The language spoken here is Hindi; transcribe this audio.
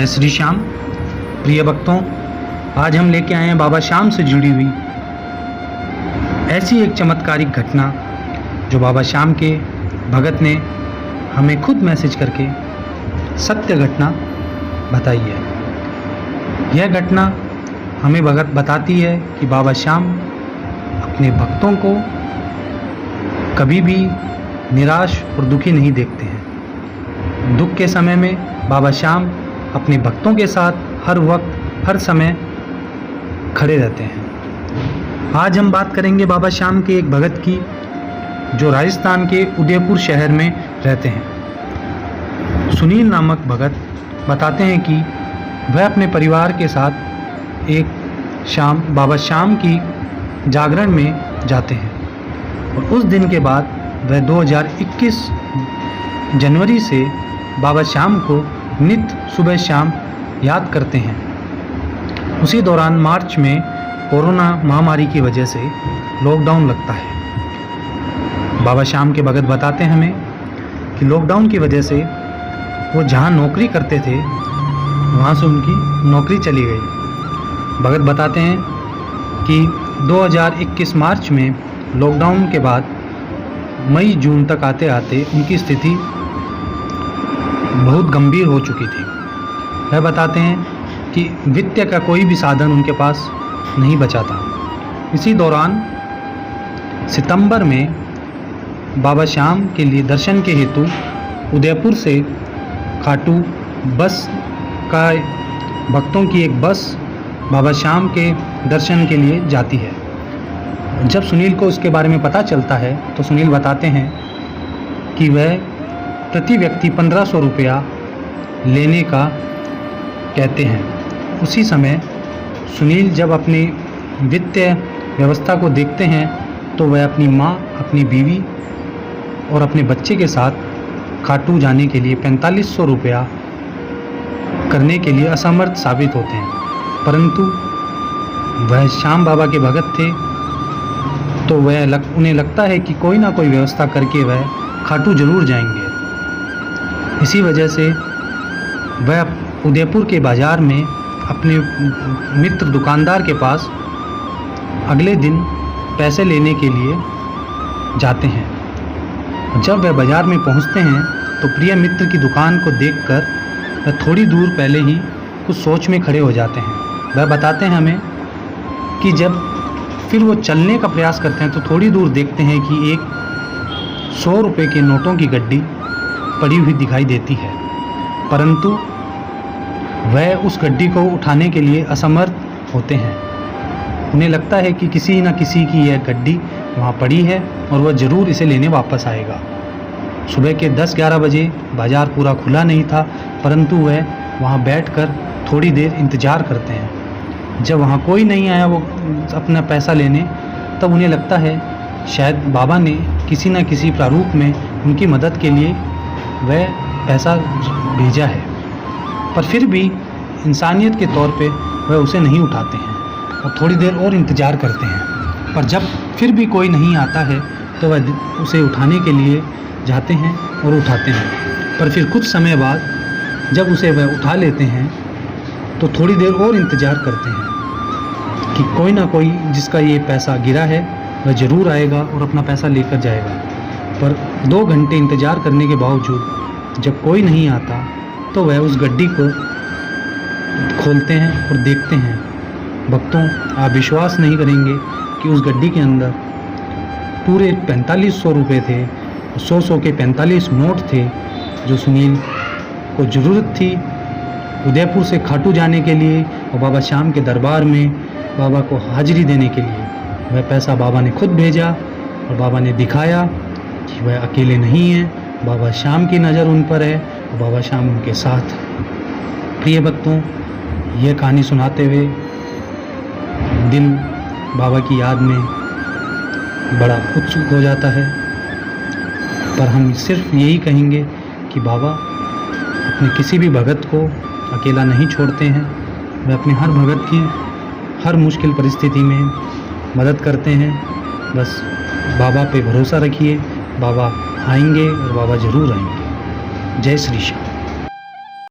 जय श्री श्याम। प्रिय भक्तों, आज हम लेके आए हैं बाबा श्याम से जुड़ी हुई ऐसी एक चमत्कारिक घटना जो बाबा श्याम के भगत ने हमें खुद मैसेज करके सत्य घटना बताई है। यह घटना हमें भगत बताती है कि बाबा श्याम अपने भक्तों को कभी भी निराश और दुखी नहीं देखते हैं। दुख के समय में बाबा श्याम अपने भक्तों के साथ हर वक्त हर समय खड़े रहते हैं। आज हम बात करेंगे बाबा श्याम के एक भगत की जो राजस्थान के उदयपुर शहर में रहते हैं। सुनील नामक भगत बताते हैं कि वह अपने परिवार के साथ एक शाम बाबा श्याम की जागरण में जाते हैं और उस दिन के बाद वह 2021 जनवरी से बाबा श्याम को नित्य सुबह शाम याद करते हैं। उसी दौरान मार्च में कोरोना महामारी की वजह से लॉकडाउन लगता है। बाबा श्याम के भगत बताते हैं हमें कि लॉकडाउन की वजह से वो जहाँ नौकरी करते थे वहाँ से उनकी नौकरी चली गई। भगत बताते हैं कि 2021 मार्च में लॉकडाउन के बाद मई जून तक आते आते उनकी स्थिति बहुत गंभीर हो चुकी थी। वह बताते हैं कि वित्त का कोई भी साधन उनके पास नहीं बचा था। इसी दौरान सितंबर में बाबा श्याम के लिए दर्शन के हेतु उदयपुर से खाटू बस का भक्तों की एक बस बाबा श्याम के दर्शन के लिए जाती है। जब सुनील को उसके बारे में पता चलता है तो सुनील बताते हैं कि वह प्रति व्यक्ति 1500 रुपया लेने का कहते हैं। उसी समय सुनील जब अपनी वित्तीय व्यवस्था को देखते हैं तो वह अपनी माँ, अपनी बीवी और अपने बच्चे के साथ खाटू जाने के लिए 4500 रुपया करने के लिए असमर्थ साबित होते हैं। परंतु वह श्याम बाबा के भगत थे तो उन्हें लगता है कि कोई ना कोई व्यवस्था करके वह खाटू जरूर जाएंगे। इसी वजह से वह उदयपुर के बाज़ार में अपने मित्र दुकानदार के पास अगले दिन पैसे लेने के लिए जाते हैं। जब वह बाज़ार में पहुंचते हैं तो प्रिय मित्र की दुकान को देखकर वह थोड़ी दूर पहले ही कुछ सोच में खड़े हो जाते हैं। वह बताते हैं हमें कि जब फिर वो चलने का प्रयास करते हैं तो थोड़ी दूर देखते हैं कि एक 100 रुपये के नोटों की गड्डी पड़ी हुई दिखाई देती है, परंतु वह उस गड्डी को उठाने के लिए असमर्थ होते हैं। उन्हें लगता है कि किसी न किसी की यह गड्डी वहाँ पड़ी है और वह ज़रूर इसे लेने वापस आएगा। सुबह के 10-11 बजे बाज़ार पूरा खुला नहीं था, परंतु वह वहाँ बैठकर थोड़ी देर इंतज़ार करते हैं। जब वहाँ कोई नहीं आया वो अपना पैसा लेने, तब उन्हें लगता है शायद बाबा ने किसी न किसी प्रारूप में उनकी मदद के लिए वह पैसा भेजा है, पर फिर भी इंसानियत के तौर पे वह उसे नहीं उठाते हैं और थोड़ी देर और इंतज़ार करते हैं। पर जब फिर भी कोई नहीं आता है तो वह उसे उठाने के लिए जाते हैं और उठाते हैं। पर फिर कुछ समय बाद जब उसे वह उठा लेते हैं तो थोड़ी देर और इंतज़ार करते हैं कि कोई ना कोई जिसका ये पैसा गिरा है वह ज़रूर आएगा और अपना पैसा लेकर जाएगा। पर 2 घंटे इंतज़ार करने के बावजूद जब कोई नहीं आता तो वह उस गड्डी को खोलते हैं और देखते हैं। भक्तों, आप विश्वास नहीं करेंगे कि उस गड्डी के अंदर पूरे 4500 रुपये थे। 100 के 45 नोट थे जो सुनील को ज़रूरत थी उदयपुर से खाटू जाने के लिए और बाबा श्याम के दरबार में बाबा को हाजिरी देने के लिए। वह पैसा बाबा ने खुद भेजा और बाबा ने दिखाया कि वह अकेले नहीं हैं, बाबा श्याम की नज़र उन पर है और बाबा श्याम उनके साथ। प्रिय भक्तों, यह कहानी सुनाते हुए दिल बाबा की याद में बड़ा उत्सुक हो जाता है। पर हम सिर्फ यही कहेंगे कि बाबा अपने किसी भी भगत को अकेला नहीं छोड़ते हैं। वह अपने हर भगत की हर मुश्किल परिस्थिति में मदद करते हैं। बस बाबा पे भरोसा रखिए, बाबा आएंगे और बाबा ज़रूर आएंगे। जय श्री श्याम।